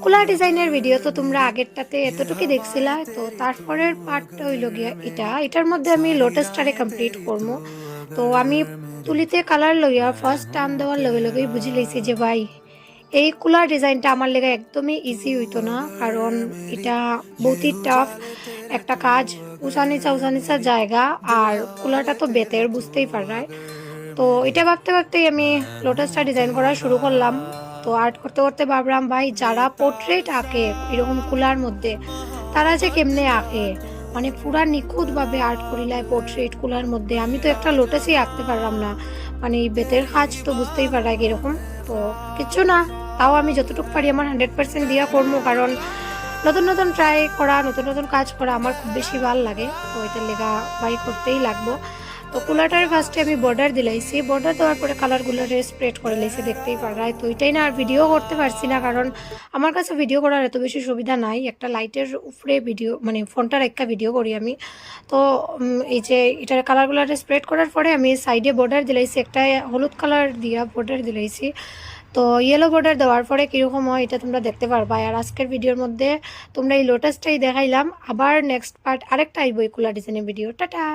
Cooler ডিজাইনের video তো তোমরা আগেরটাতে এতটুকু দেখছিলা, তো তারপরের পার্টটা হইল গিয়া এটার মধ্যে আমি লোটাসটারে কমপ্লিট করবো। তো আমি তুলিতে কালার লইয়া ফার্স্ট টান দেওয়ার লগে লগেই বুঝি লইছি যে ভাই এই কুলার ডিজাইনটা আমার লেগে একদমই ইজি হইতো না, কারণ এটা বহুতই টাফ একটা কাজ, উঁচা নিচা জায়গা, আর কুলারটা তো বেতের বুঝতেই পারায়। তো এটা ভাবতে ভাবতেই আমি লোটাসটা ডিজাইন করা শুরু করলাম। তো আর্ট করতে করতে ভাবলাম ভাই যারা পোর্ট্রেট আঁকে এরকম কুলার মধ্যে, তারা যে কেমনে আঁকে, মানে পুরা নিখুঁতভাবে আর্ট করিলায় পোর্ট্রেট কুলার মধ্যে। আমি তো একটা লোটাসই আঁকতে পারলাম না, মানে এই বেতের কাজ তো বুঝতেই পারা এরকম। তো কিচ্ছু না, তাও আমি যতটুকু পারি আমার 100% দিয়া করবো, কারণ নতুন নতুন ট্রাই করা, নতুন নতুন কাজ করা আমার খুব বেশি ভালো লাগে। তো এটার লেগা ভাই করতেই লাগবো। তো কুলাটার ফার্স্টে আমি বর্ডার দিলাইছি, বর্ডার দেওয়ার পরে কালারগুলোরে স্প্রেড করে লাইছি, দেখতেই পারায়। তো এটাই না, আর ভিডিও করতে পারছি না, কারণ আমার কাছে ভিডিও করার এত বেশি সুবিধা নাই। একটা লাইটের উপরে ভিডিও, মানে ফোনটার একটা ভিডিও করি আমি। তো এই যে এটার কালারগুলোরে স্প্রেড করার পরে আমি সাইডে বর্ডার দিলাইছি, একটা হলুদ কালার দিয়া বর্ডার দিলাইছি। তো ইয়েলো বর্ডার দেওয়ার পরে কীরকম হয় এটা তোমরা দেখতে পারবা। আর আজকের ভিডিওর মধ্যে তোমরা এই লোটাসটাই দেখাইলাম, আবার নেক্সট পার্ট আরেকটা আইব এই কুলার ডিজাইনের ভিডিও। টাটা।